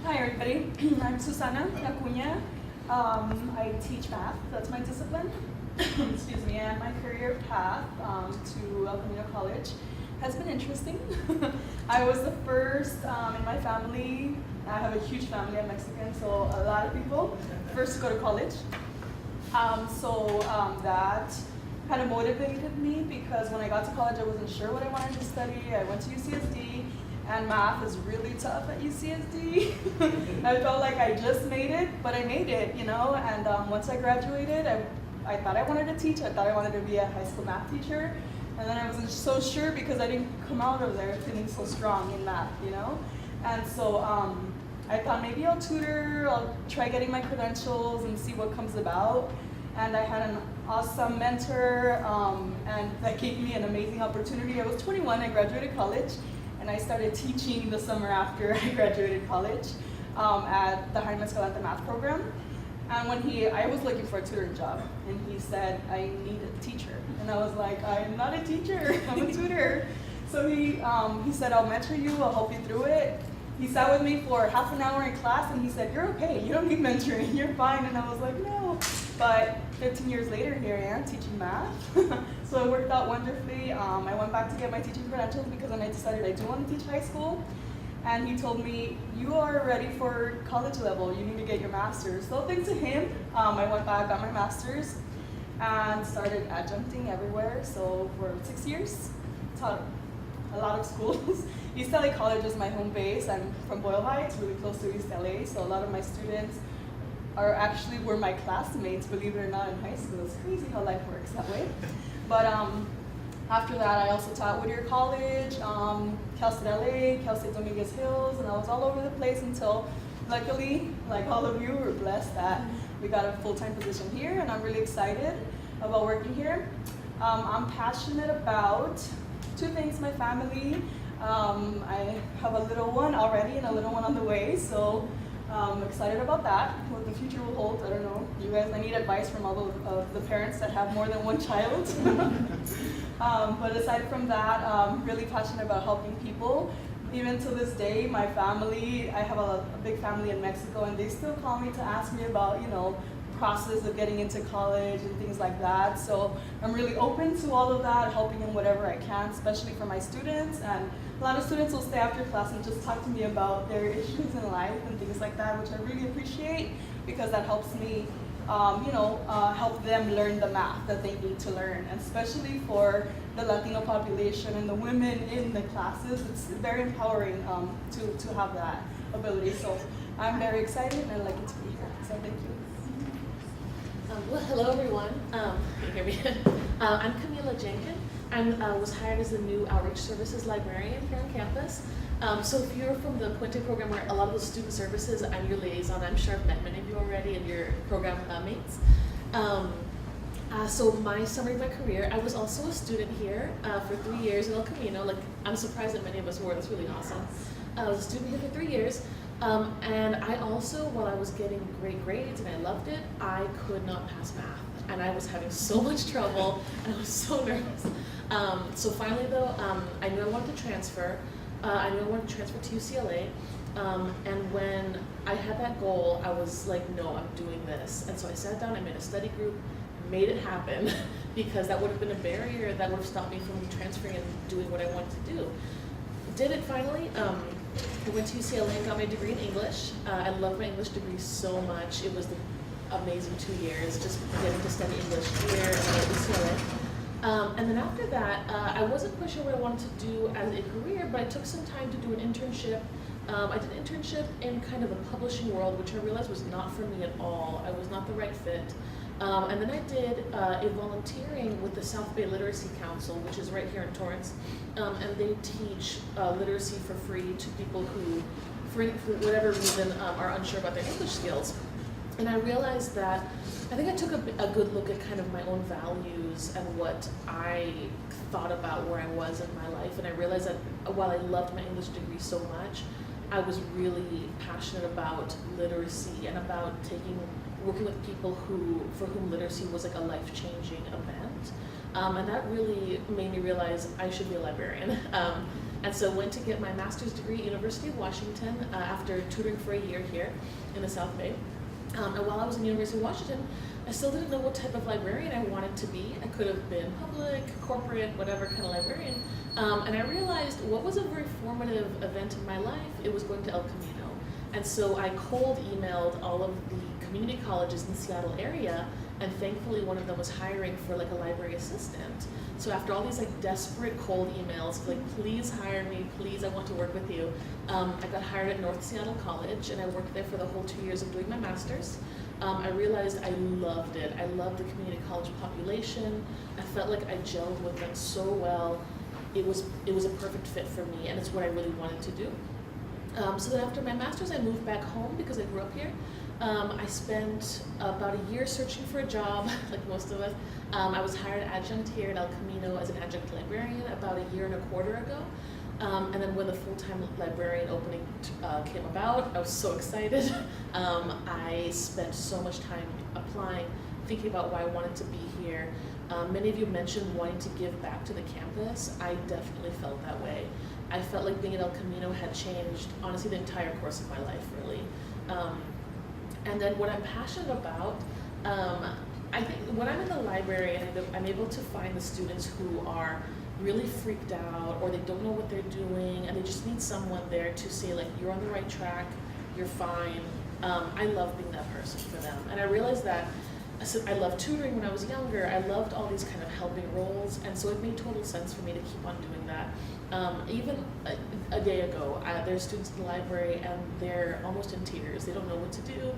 Hi everybody, I'm Susana Acuña. I teach math, that's my discipline. Excuse me, and my career path to El Camino College has been interesting. I was the first in my family. I have a huge family, I'm Mexican, so a lot of people first to go to college. That kind of motivated me because when I got to college I wasn't sure what I wanted to study. I went to UCSD and math is really tough at UCSD. I felt like I just made it, but I made it, you know, and once I graduated, I thought I wanted to teach. I thought I wanted to be a high school math teacher, and then I wasn't so sure because I didn't come out of there feeling so strong in math, you know, and so I thought maybe I'll tutor, I'll try getting my credentials and see what comes about. And I had an awesome mentor, and that gave me an amazing opportunity. I was 21, I graduated college, and I started teaching the summer after I graduated college at the Jaime Escalante math program. And when I was looking for a tutoring job, and he said, I need a teacher. And I was like, I'm not a teacher, I'm a tutor. So he said, I'll mentor you, I'll help you through it. He sat with me for half an hour in class and he said, you're okay, you don't need mentoring, you're fine. And I was like, no. But 15 years later, here I am teaching math. So it worked out wonderfully. I went back to get my teaching credentials because then I decided I do want to teach high school. And he told me, you are ready for college level, you need to get your master's. So thanks to him, I went back, got my master's, and started adjuncting everywhere. So for 6 years, taught a lot of schools. East LA College is my home base. I'm from Boyle Heights, really close to East LA, so a lot of my students were my classmates, believe it or not, in high school. It's crazy how life works that way. But after that, I also taught Whittier College, Cal State LA, Cal State Dominguez Hills, and I was all over the place until, luckily, like all of you, were blessed that we got a full-time position here, and I'm really excited about working here. I'm passionate about two things: my family. I have a little one already and a little one on the way, so I'm excited about that, what the future will hold. I don't know, you guys, I need advice from all of the parents that have more than one child. But aside from that, I'm really passionate about helping people. Even to this day, my family, I have a big family in Mexico, and they still call me to ask me about, you know, process of getting into college and things like that. So I'm really open to all of that, helping in whatever I can, especially for my students. And a lot of students will stay after class and just talk to me about their issues in life and things like that, which I really appreciate because that helps me help them learn the math that they need to learn. And especially for the Latino population and the women in the classes, it's very empowering to have that ability. So I'm very excited and I'd like it to be here. So thank you. Well, hello everyone. Can you hear me? I'm Camila Jenkins. I was hired as the new Outreach Services Librarian here on campus. So if you're from the Puente program where a lot of the student services, I'm your liaison. I'm sure I've met many of you already and your program mates. So my summary of my career, I was also a student here for 3 years in El Camino. Like, I'm surprised that many of us were. That's really awesome. I was a student here for 3 years. And I also, while I was getting great grades and I loved it, I could not pass math. And I was having so much trouble and I was so nervous. So finally though, I knew I wanted to transfer. I knew I wanted to transfer to UCLA. And when I had that goal, I was like, no, I'm doing this. And so I sat down, I made a study group, made it happen because that would have been a barrier that would have stopped me from transferring and doing what I wanted to do. Did it finally. I went to UCLA and got my degree in English. I loved my English degree so much. It was the amazing 2 years, just getting to study English here at UCLA. And then after that, I wasn't quite sure what I wanted to do as a career, but I took some time to do an internship. I did an internship in kind of the publishing world, which I realized was not for me at all. I was not the right fit. And then I did a volunteering with the South Bay Literacy Council, which is right here in Torrance, and they teach literacy for free to people who, for whatever reason, are unsure about their English skills. And I realized that I think I took a good look at kind of my own values and what I thought about where I was in my life, and I realized that while I loved my English degree so much, I was really passionate about literacy and about working with people for whom literacy was like a life-changing event. And that really made me realize I should be a librarian. And so went to get my master's degree at University of Washington after tutoring for a year here in the South Bay. And while I was in University of Washington, I still didn't know what type of librarian I wanted to be. I could have been public, corporate, whatever kind of librarian. And I realized what was a very formative event in my life, it was going to El Camino. And so I cold emailed all of the community colleges in the Seattle area, and thankfully one of them was hiring for like a library assistant. So after all these like desperate cold emails, like please hire me, please, I want to work with you, I got hired at North Seattle College, and I worked there for the whole 2 years of doing my master's. I realized I loved it. I loved the community college population. I felt like I gelled with them so well. It was a perfect fit for me, and it's what I really wanted to do. So then after my master's, I moved back home because I grew up here. I spent about a year searching for a job, like most of us. I was hired adjunct here at El Camino as an adjunct librarian about a year and a quarter ago. And then when the full-time librarian opening came about, I was so excited. I spent so much time applying, thinking about why I wanted to be here. Many of you mentioned wanting to give back to the campus. I definitely felt that way. I felt like being at El Camino had changed, honestly, the entire course of my life, really. And then what I'm passionate about, I think when I'm in the library and I'm able to find the students who are really freaked out or they don't know what they're doing and they just need someone there to say like, you're on the right track, you're fine. I love being that person for them. And I realized that I loved tutoring when I was younger. I loved all these kind of helping roles, and so it made total sense for me to keep on doing that. Even a day ago, there's students in the library and they're almost in tears. They don't know what to do.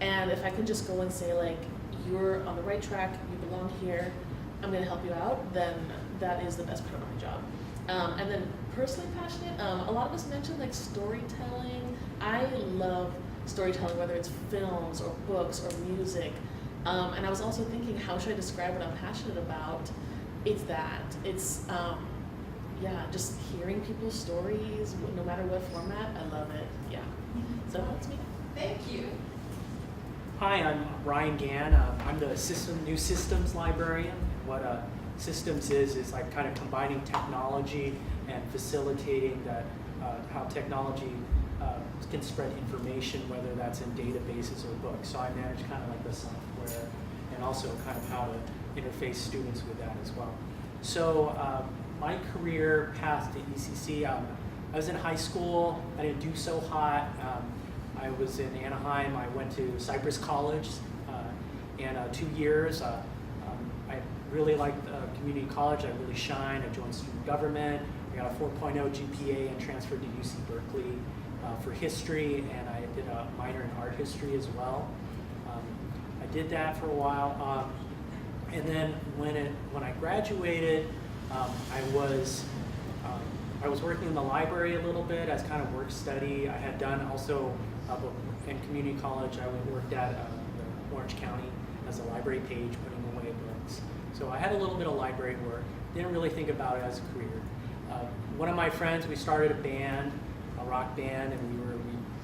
And if I can just go and say like, you're on the right track, you belong here, I'm gonna help you out, then that is the best part of my job. And then personally passionate, a lot of us mentioned like storytelling. I love storytelling, whether it's films or books or music. And I was also thinking, how should I describe what I'm passionate about? It's that. It's, just hearing people's stories, no matter what format, I love it. Yeah. So that's me. Thank you. Hi, I'm Ryan Gann. I'm the new systems librarian. What systems is like kind of combining technology and facilitating that how technology can spread information, whether that's in databases or books. So I manage kind of like the software and also kind of how to interface students with that as well. So my career path to ECC, I was in high school. I didn't do so hot. I was in Anaheim. I went to Cypress College, and 2 years. I really liked community college. I really shined. I joined student government. I got a 4.0 GPA and transferred to UC Berkeley for history, and I did a minor in art history as well. I did that for a while, and then when I graduated, I was working in the library a little bit as kind of work study. I had done also in community college. I worked at the Orange County as a library page, putting away books. So I had a little bit of library work. Didn't really think about it as a career. One of my friends, we started a band, a rock band, and we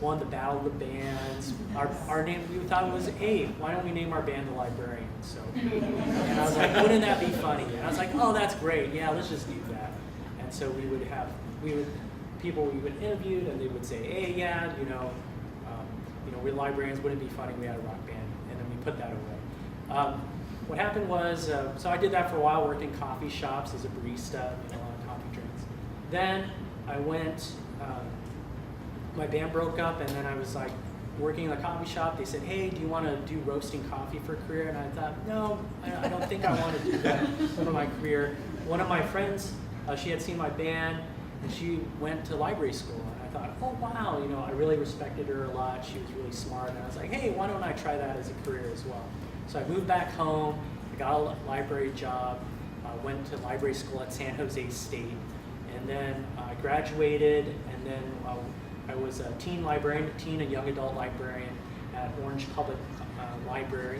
won the Battle of the Bands. Our name, we thought it was, hey, why don't we name our band the Librarians? So, and I was like, wouldn't that be funny? And I was like, oh, that's great. Yeah, let's just do that. And so people we would interview, and they would say, hey, yeah, we're librarians. Wouldn't it be funny? We had a rock band, and then we put that away. What happened was, so I did that for a while, worked in coffee shops as a barista, a lot of coffee drinks. Then I went. My band broke up, and then I was like working in a coffee shop. They said, hey, do you want to do roasting coffee for a career? And I thought, no, I don't think I want to do that for my career. One of my friends, she had seen my band, and she went to library school. And I thought, oh, wow, I really respected her a lot. She was really smart. And I was like, hey, why don't I try that as a career as well? So I moved back home. I got a library job. Went to library school at San Jose State. And then I graduated, and then I was a teen and young adult librarian at Orange Public Library.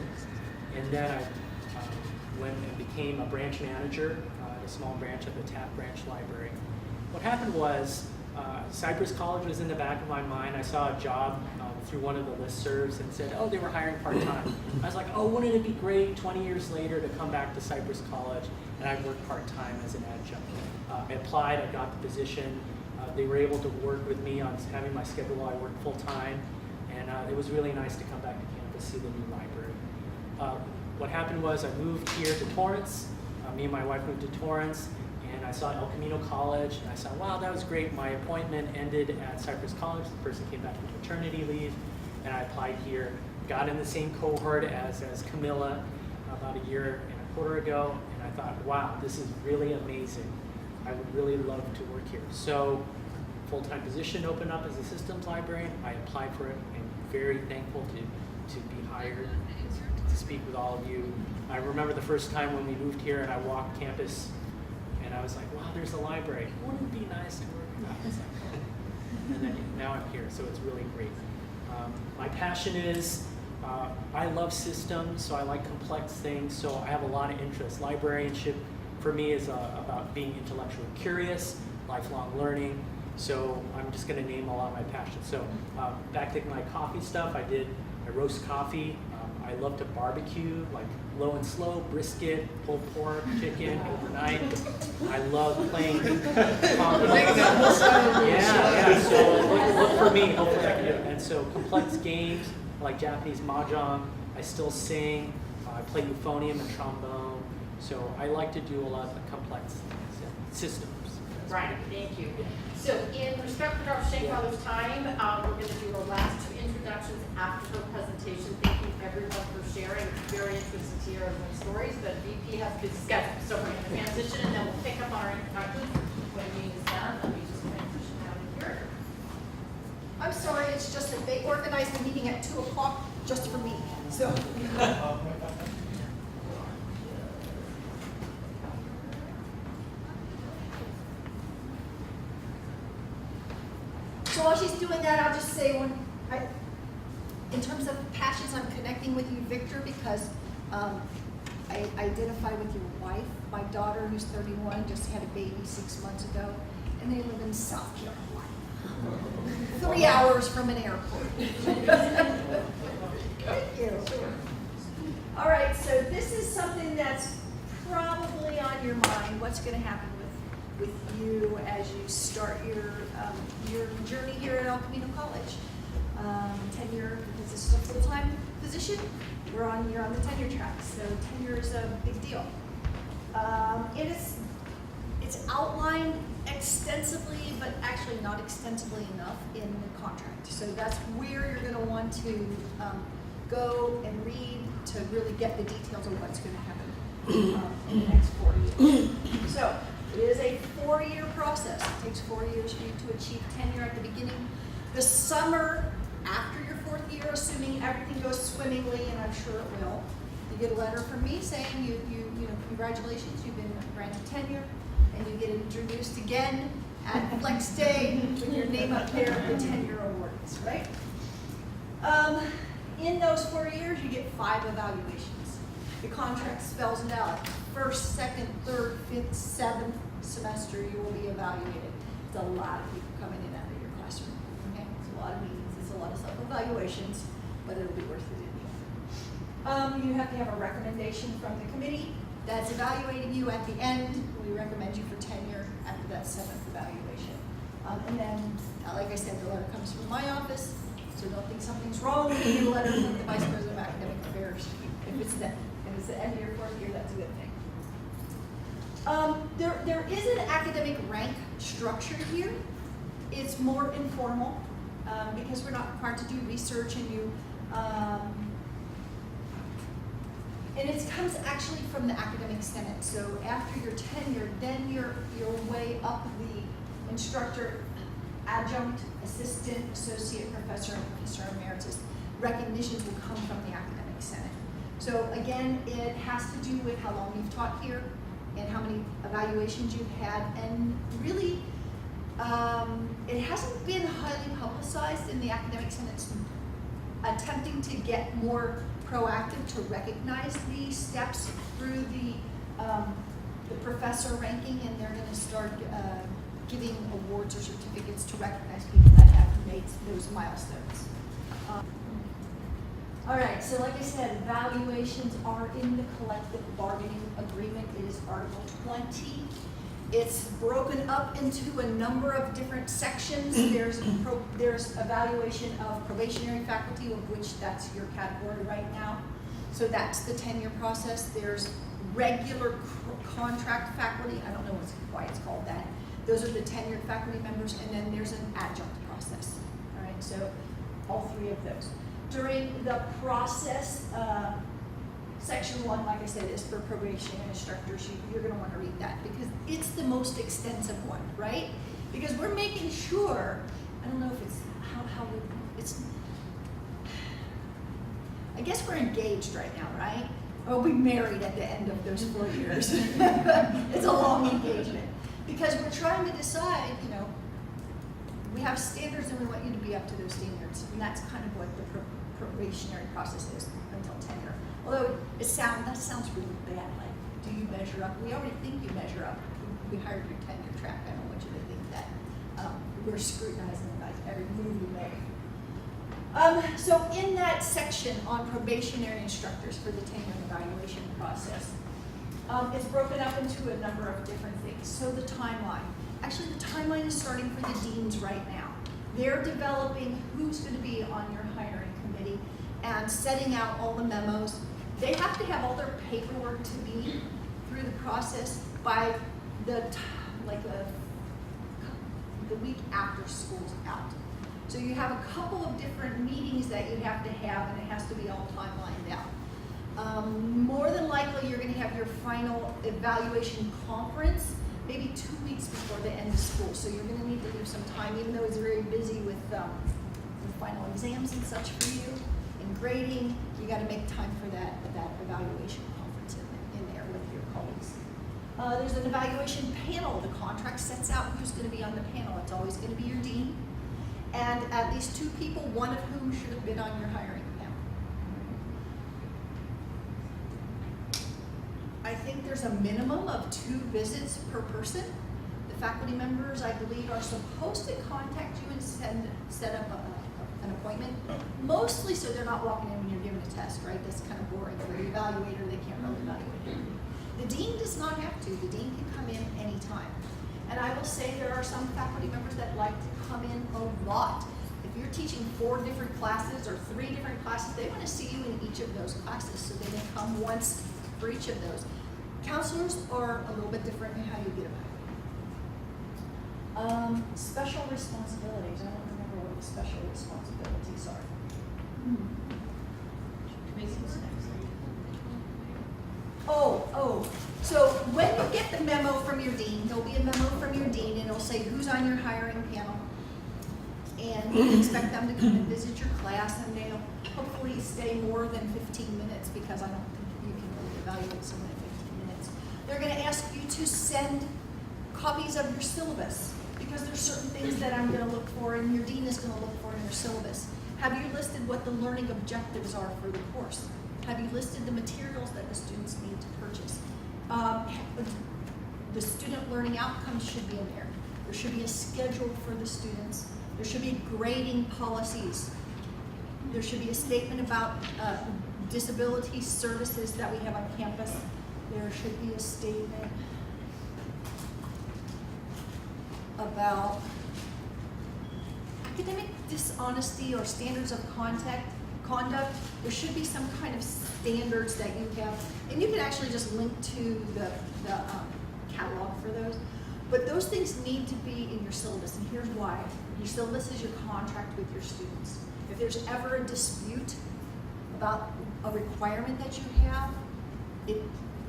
And then I went and became a branch manager at a small branch of the Taft Branch Library. What happened was, Cypress College was in the back of my mind. I saw a job through one of the listservs and said, oh, they were hiring part-time. I was like, oh, wouldn't it be great 20 years later to come back to Cypress College and I'd work part-time as an adjunct. I applied, I got the position. They were able to work with me on having my schedule while I worked full-time, and it was really nice to come back to campus, see the new library. What happened was I moved here to Torrance. Me and my wife moved to Torrance, and I saw El Camino College, and I saw, wow, that was great. My appointment ended at Cypress College. The person came back from maternity leave, and I applied here. Got in the same cohort as Camilla about a year and a quarter ago, and I thought, wow, this is really amazing. I would really love to work here. So, full-time position opened up as a systems librarian. I applied for it. I'm very thankful to be hired, to speak with all of you. I remember the first time when we moved here and I walked campus and I was like, wow, there's a library. Wouldn't it be nice to work in that? And then now I'm here, so it's really great. My passion is, I love systems, so I like complex things, so I have a lot of interests. Librarianship for me is about being intellectually curious, lifelong learning, so I'm just going to name a lot of my passions. So back to my coffee stuff, I roast coffee. I love to barbecue, like low and slow, brisket, pulled pork, chicken, overnight. I love playing yeah, so look for me, hopefully I can do it. And so complex games, like Japanese mahjong, I still sing, I play euphonium and trombone, so I like to do a lot of complex systems. Right, thank you. So in respect for Dr. Shankfeller's time, we're going to do the last two introductions after her presentation. Thank you everyone for sharing. It's very interesting to hear everyone's stories, but VP has been scheduled. So we're going to transition and then we'll pick up on our introductions. When Jean is done, let me just transition out of here. I'm sorry, it's just that they organized the meeting at 2 o'clock just for me. So. So while she's doing that, I'll just say in terms of passions, I'm connecting with you, Victor, because I identify with your wife. My daughter, who's 31, just had a baby 6 months ago, and they live in South Carolina, 3 hours from an airport. Thank you. All right, so this is something that's probably on your mind. What's going to happen with you as you start your journey here at El Camino College? Tenure, because this is a full-time position, you're on the tenure track, so tenure is a big deal. It's outlined extensively, but actually not extensively enough in the contract. So that's where you're going to want to go and read to really get the details of what's going to happen in the next 4 years. So it is a 4-year process. It takes 4 years for you to achieve tenure at the beginning. The summer after your 4th year, assuming everything goes swimmingly, and I'm sure it will, you get a letter from me saying you know, congratulations, you've been granted tenure, and you get introduced again at Flex Day with your name up there at the tenure awards, right? In those 4 years, you get 5 evaluations. The contract spells it out. First, second, third, fifth, 7th semester, you will be evaluated. It's a lot of people coming in and out of your classroom. Okay, it's a lot of meetings, it's a lot of self-evaluations, but it'll be worth it in the end. You have to have a recommendation from the committee that's evaluating you at the end. We recommend you for tenure after that 7th evaluation. And then, like I said, the letter comes from my office, so don't think something's wrong. You get a letter from the Vice President of Academic Affairs. If it's the end of your 4th year, that's a good thing. There is an academic rank structure here. It's more informal because we're not required to do research, and and it comes actually from the academic senate. So after your tenure, then your way up the instructor, adjunct, assistant, associate professor, and professor emeritus recognitions will come from the academic senate. So again, it has to do with how long you've taught here and how many evaluations you've had, and really it hasn't been highly publicized in the academic senate, attempting to get more proactive to recognize these steps through the professor ranking, and they're going to start giving awards or certificates to recognize people that have made those milestones. All right, so like I said, evaluations are in the collective bargaining agreement. It is Article 20. It's broken up into a number of different sections. There's evaluation of probationary faculty, of which that's your category right now. So that's the tenure process. There's regular contract faculty. I don't know why it's called that. Those are the tenured faculty members, and then there's an adjunct process. All right, so all three of those. During the process, Section 1, like I said, is for probation instructors. You're going to want to read that because it's the most extensive one, right? Because we're making sure, I don't know if it's it's, I guess we're engaged right now, right? Or we'll be married at the end of those 4 years. It's a long engagement. Because we're trying to decide, you know, we have standards and we want you to be up to those standards. And that's kind of what the probationary process is until tenure. Although that sounds really bad. Like, do you measure up? We already think you measure up. We hired your tenure track. I don't want you to think that we're scrutinizing about every move we make. So in that section on probationary instructors for the tenure and evaluation process, it's broken up into a number of different things. So the timeline. Actually, the timeline is starting for the deans right now. They're developing who's going to be on your hiring committee and setting out all the memos. They have to have all their paperwork to be through the process by the week after school's out. So you have a couple of different meetings that you have to have, and it has to be all timelined out. More than likely, you're going to have your final evaluation conference maybe 2 weeks before the end of school. So you're going to need to leave some time, even though it's very busy with final exams and such for you and grading. You got to make time for that evaluation conference in there with your colleagues. There's an evaluation panel. The contract sets out who's going to be on the panel. It's always going to be your dean and at least 2 people, one of whom should have been on your hiring panel. I think there's a minimum of 2 visits per person. The faculty members, I believe, are supposed to contact you and set up an appointment, mostly so they're not walking in when you're giving a test, right? That's kind of boring for the evaluator. They can't really evaluate you. The dean does not have to. The dean can come in anytime. And I will say there are some faculty members that like to come in a lot. If you're teaching 4 different classes or 3 different classes, they want to see you in each of those classes, so they can come once for each of those. Counselors are a little bit different in how you get evaluated. Special responsibilities. I don't remember what the special responsibilities are. So when you get the memo from your dean, there'll be a memo from your dean and it'll say who's on your hiring panel. And you expect them to come and visit your class, and they'll hopefully stay more than 15 minutes because I don't think you can really evaluate someone in 15 minutes. They're going to ask you to send copies of your syllabus because there's certain things that I'm going to look for and your dean is going to look for in your syllabus. Have you listed what the learning objectives are for the course? Have you listed the materials that the students need to purchase? The student learning outcomes should be in there. There should be a schedule for the students. There should be grading policies. There should be a statement about disability services that we have on campus. There should be a statement about academic dishonesty or standards of conduct. There should be some kind of standards that you have, and you can actually just link to the catalog for those. But those things need to be in your syllabus, and here's why. Your syllabus is your contract with your students. If there's ever a dispute about a requirement that you have,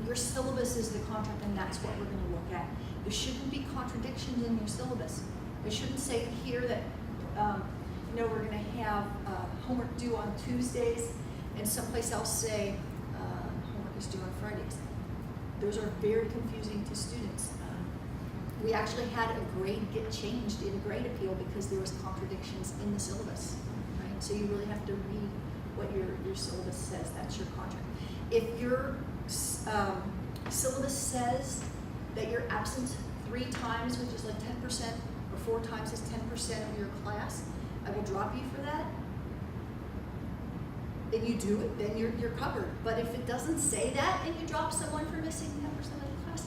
your syllabus is the contract, and that's what we're going to look at. There shouldn't be contradictions in your syllabus. It shouldn't say here that we're going to have homework due on Tuesdays, and someplace else say homework is due on Fridays. Those are very confusing to students. We actually had a grade get changed in a grade appeal because there was contradictions in the syllabus, right? So you really have to read what your syllabus says. That's your contract. If your syllabus says that you're absent 3 times, which is like 10%, or 4 times is 10% of your class, I will drop you for that. And you do it, then you're covered. But if it doesn't say that and you drop someone for missing 10% of the class,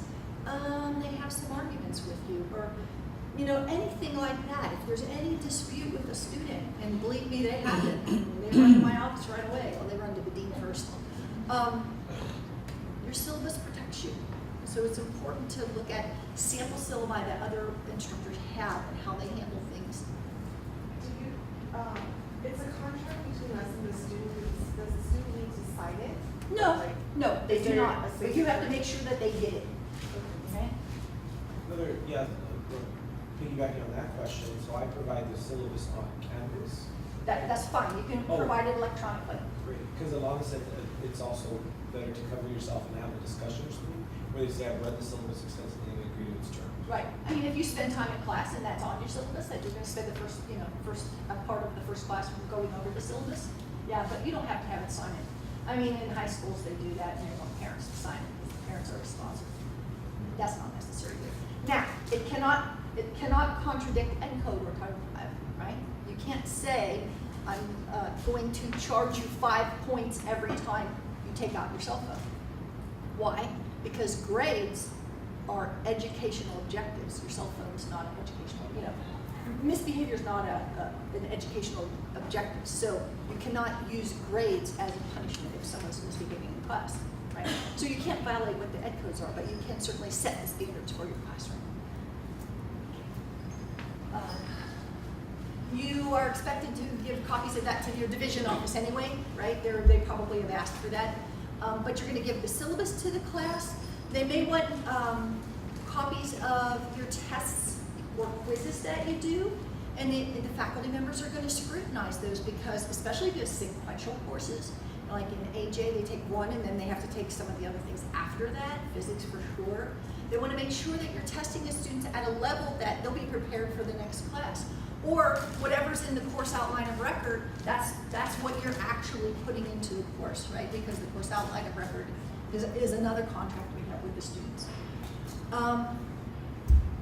they have some arguments with you, or anything like that. If there's any dispute with a student, and believe me, they have it. They run to my office right away. Well, they run to the dean first. Your syllabus protects you. So it's important to look at sample syllabi that other instructors have and how they handle things. It's a contract between us and the student. Does the student need to sign it? No, they Is do there not. a But you have to make sure that they did it. Okay? Piggybacking on that question, so I provide the syllabus on Canvas. That's fine. You can Oh. provide it electronically. Great, because Alana said that it's also better to cover yourself and have a discussion or something, where they say, I've read the syllabus extensively and agree to its terms. Right. I mean, if you spend time in class and that's on your syllabus, that you're going to spend the first part of the first class going over the syllabus. Yeah, but you don't have to have it signed. I mean, in high schools they do that, and they want parents to sign it because the parents are responsible. That's not necessary here. Now, it cannot contradict ENCODE or Title V, right? You can't say, I'm going to charge you 5 points every time you take out your cell phone. Why? Because grades are educational objectives. Your cell phone is not an educational, misbehavior is not an educational objective. So you cannot use grades as a punishment if someone's misbehaving in class, right? So you can't violate what the ed codes are, but you can certainly set the standards for your classroom. You are expected to give copies of that to your division office anyway, right? They probably have asked for that. But you're going to give the syllabus to the class. They may want copies of your tests or quizzes that you do, and the faculty members are going to scrutinize those because, especially if you have sequential courses, like in AJ, they take one and then they have to take some of the other things after that, physics for sure. They want to make sure that you're testing the students at a level that they'll be prepared for the next class. Or whatever's in the course outline of record, that's what you're actually putting into the course, right? Because the course outline of record is another contract we have with the students.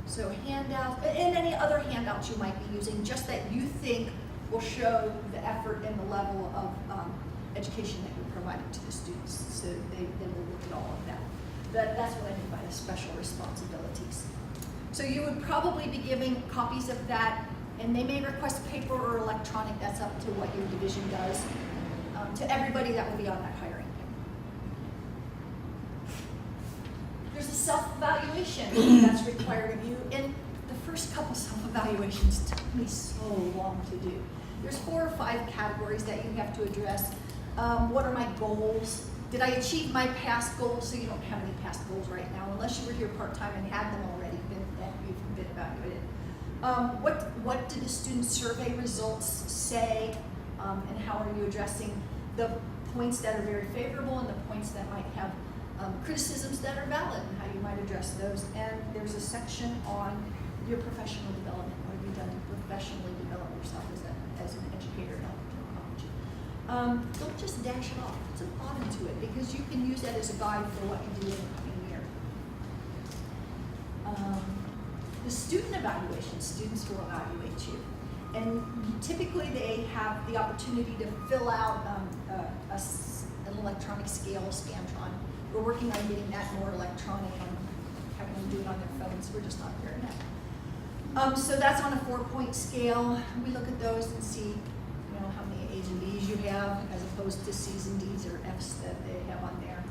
So handouts, and any other handouts you might be using, just that you think will show the effort and the level of education that you're providing to the students. So they will look at all of that. That's what I mean by the special responsibilities. So you would probably be giving copies of that, and they may request paper or electronic. That's up to what your division does. To everybody that will be on that hiring. There's a self-evaluation that's required of you, and the first couple self-evaluations took me so long to do. There's 4 or 5 categories that you have to address. What are my goals? Did I achieve my past goals? So you don't have any past goals right now, unless you were here part-time and had them already, then you've been evaluated. What did the student survey results say, and how are you addressing the points that are very favorable and the points that might have criticisms that are valid, and how you might address those. And there's a section on your professional development. What have you done to professionally develop yourself as an educator in elementary college? Don't just dash it off. Put some thought into it, because you can use that as a guide for what you do in the coming year. The student evaluation, students will evaluate you. And typically they have the opportunity to fill out an electronic scale, a Scantron. We're working on getting that more electronic, having them do it on their phones. We're just not there yet. So that's on a 4-point scale. We look at those and see, how many A's and B's you have, as opposed to C's and D's or F's that they have on there.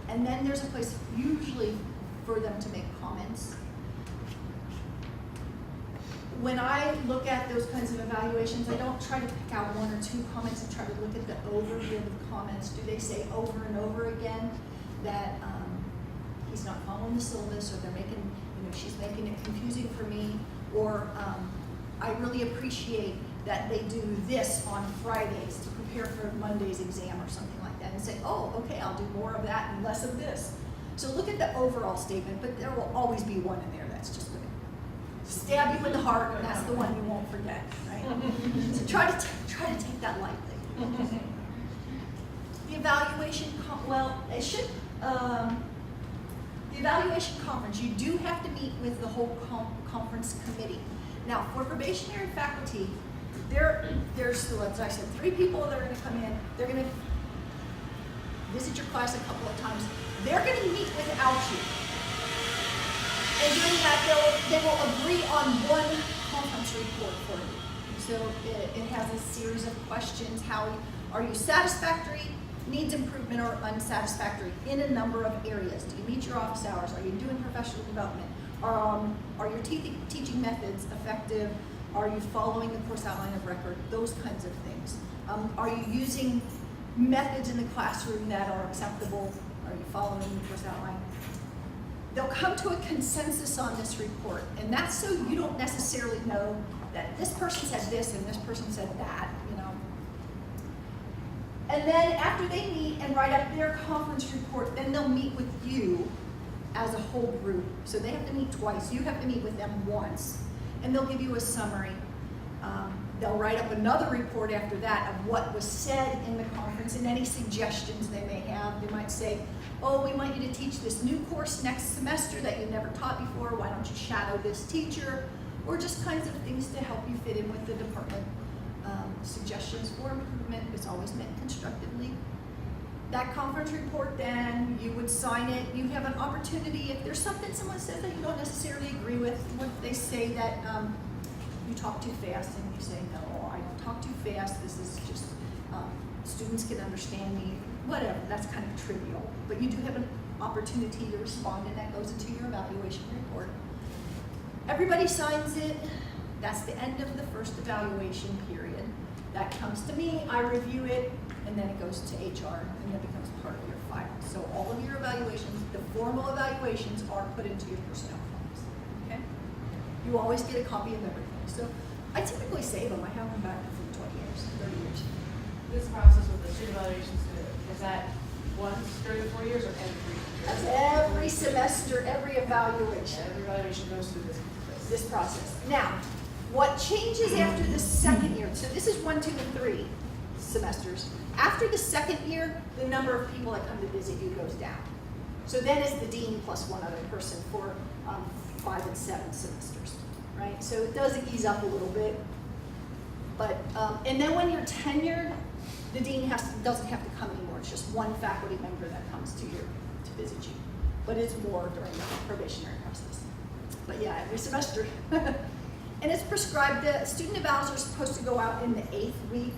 And then there's a place usually for them to make comments. When I look at those kinds of evaluations, I don't try to pick out 1 or 2 comments and try to look at the overview of the comments. Do they say over and over again that he's not following the syllabus, or they're making, she's making it confusing for me, or I really appreciate that they do this on Fridays to prepare for Monday's exam or something like that, and say, oh, okay, I'll do more of that and less of this. So look at the overall statement, but there will always be one in there that's just going to stab you in the heart, and that's the one you won't forget, right? So try to take that lightly. The evaluation, it should, The evaluation conference, you do have to meet with the whole conference committee. Now, for probationary faculty, there's, as I said, 3 people that are gonna come in, they're gonna visit your class a couple of times. They're gonna meet without you. And during that, they will agree on one conference report for you. So it has a series of questions. How are you satisfactory, needs improvement, or unsatisfactory in a number of areas? Do you meet your office hours? Are you doing professional development? Are your teaching methods effective? Are you following the course outline of record? Those kinds of things. Are you using methods in the classroom that are acceptable? Are you following the course outline? They'll come to a consensus on this report, and that's so you don't necessarily know that this person said this and this person said that, you know. And then after they meet and write up their conference report, then they'll meet with you as a whole group. So they have to meet twice. You have to meet with them once, and they'll give you a summary. They'll write up another report after that of what was said in the conference and any suggestions they may have. They might say, oh, we want you to teach this new course next semester that you've never taught before. Why don't you shadow this teacher? Or just kinds of things to help you fit in with the department. Suggestions for improvement is always meant constructively. That conference report, then you would sign it. You have an opportunity, if there's something someone says that you don't necessarily agree with, what they say that you talk too fast, and you say, no, I don't talk too fast. This is just, students can understand me, whatever. That's kind of trivial. But you do have an opportunity to respond, and that goes into your evaluation report. Everybody signs it. That's the end of the first evaluation period. That comes to me, I review it, and then it goes to HR, and that becomes part of your file. So all of your evaluations, the formal evaluations, are put into your personnel files, okay? You always get a copy of everything. So I typically save them. I have them back for 20 years, 30 years. This process with the student evaluations, is that once during the 4 years or every year? That's every semester, every evaluation. Every evaluation goes through This process. Now, what changes after the second year? So this is 1, 2, and 3 semesters. After the second year, the number of people that come to visit you goes down. So then it's the dean plus one other person for 5 and 7 semesters, right? So it does ease up a little bit. But and then when you're tenured, the dean doesn't have to come anymore. It's just one faculty member that comes to visit you. But it's more during the probationary process. But yeah, every semester. And it's prescribed. The student evals are supposed to go out in the 8th week.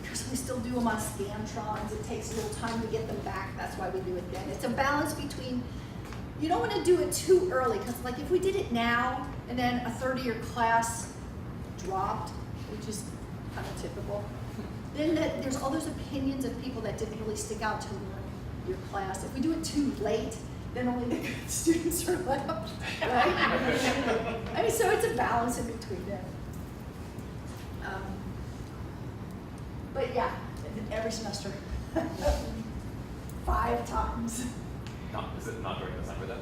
Because we still do them on Scantrons. It takes a little time to get them back. That's why we do it then. It's a balance between, you don't want to do it too early, because like if we did it now and then a third of your class dropped, which is kind of typical, then there's all those opinions of people that didn't really stick out to your class. If we do it too late, then only the good students are left, right? I mean, so it's a balance in between them. But yeah, every semester, 5 times. Is it not during the summer then?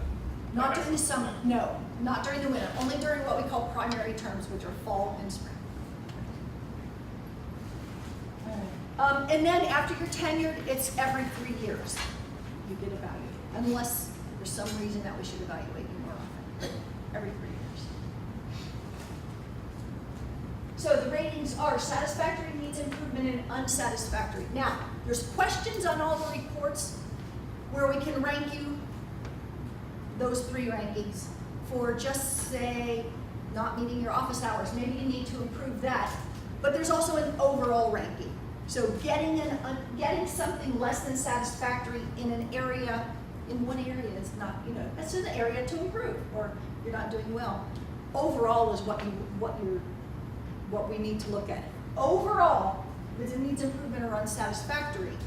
Not during the summer, no, not during the winter, only during what we call primary terms, which are fall and spring. And then after you're tenured, it's every 3 years you get evaluated, unless there's some reason that we should evaluate you more often, every 3 years. So the ratings are satisfactory, needs improvement, and unsatisfactory. Now, there's questions on all the reports where we can rank you, those 3 rankings, for just say, not meeting your office hours. Maybe you need to improve that. But there's also an overall ranking. So getting something less than satisfactory in an area, in one area is not, that's an area to improve, or you're not doing well. Overall is what we need to look at. Overall, if it needs improvement or unsatisfactory,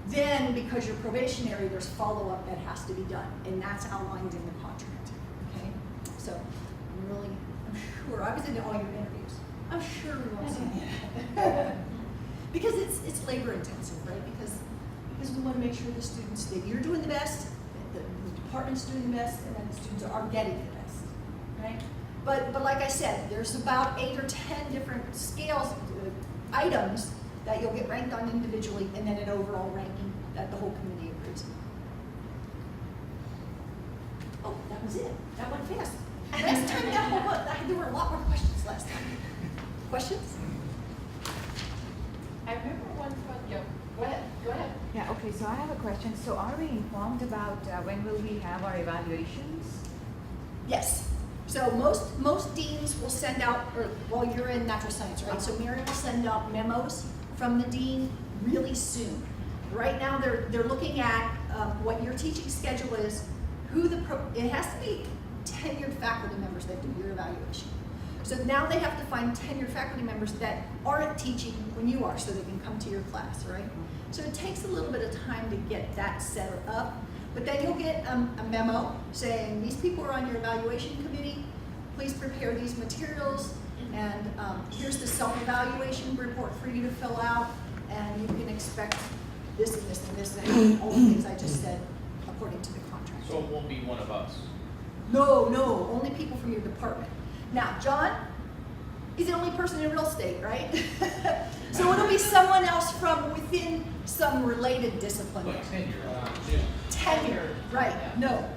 then because you're probationary, there's follow-up that has to be done, and that's outlined in the contract, okay? So I'm sure, I was in all your interviews. I'm sure we won't see that. Because it's labor intensive, right? Because we want to make sure the students, that you're doing the best, the department's doing the best, and then the students are getting the best, right? But like I said, there's about 8 or 10 different scales, items that you'll get ranked on individually, and then an overall ranking that the whole committee agrees on. Oh, that was it. That went fast. Last time that whole, there were a lot more questions last time. Questions? I remember one from, yeah, go ahead. Yeah, okay, so I have a question. So are we informed about when will we have our evaluations? Yes. So most deans will send out, or well, you're in natural science, right? So Mary will send out memos from the dean really soon. Right now, they're looking at what your teaching schedule is, it has to be tenured faculty members that do your evaluation. So now they have to find tenured faculty members that aren't teaching when you are, so they can come to your class, right? So it takes a little bit of time to get that set up, but then you'll get a memo saying, these people are on your evaluation committee, please prepare these materials, and here's the self-evaluation report for you to fill out, and you can expect this and this and this and all the things I just said according to the contract. So it won't be one of us. No, only people from your department. Now, John, he's the only person in real estate, right? So it'll be someone else from within some related discipline. Like tenure. Yeah. Tenure, right, Yeah. no.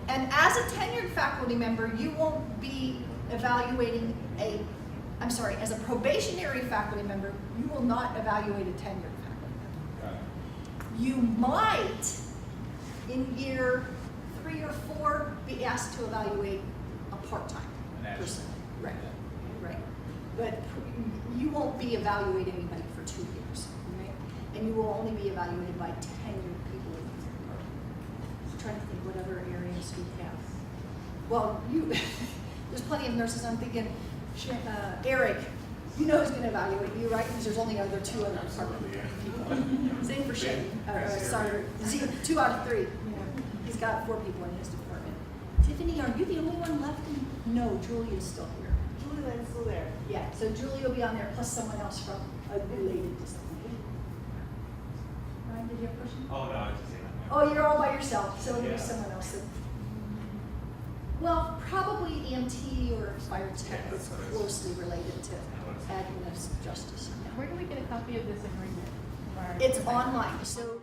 And as a tenured faculty member, you won't be evaluating as a probationary faculty member, you will not evaluate a tenured faculty member. Got it. You might, in year 3 or 4, be asked to evaluate a part-time An person. adjunct. Right. But you won't be evaluating anybody for 2 years, right? And you will only be evaluated by tenured people in the department. I'm trying to think what other areas we have. Well, there's plenty of nurses. I'm thinking, Eric, you know who's going to evaluate you, right? Because there's only 2 other department people. Same for Shane. Sorry, 2 out of 3. He's got 4 people in his department. Tiffany, are you the only one left? No, Julia's still here. Julie Lynn's still there. Yeah, so Julie will be on there, plus someone else from a related discipline. Ryan, did you have a question? Oh, no, I was just saying that. Oh, you're all by yourself, so it'll be Yeah. someone else. Well, probably EMT or fire tech Yeah, is that's what it is. closely related to administrative justice. Where do we get a copy of this agreement? It's online, so.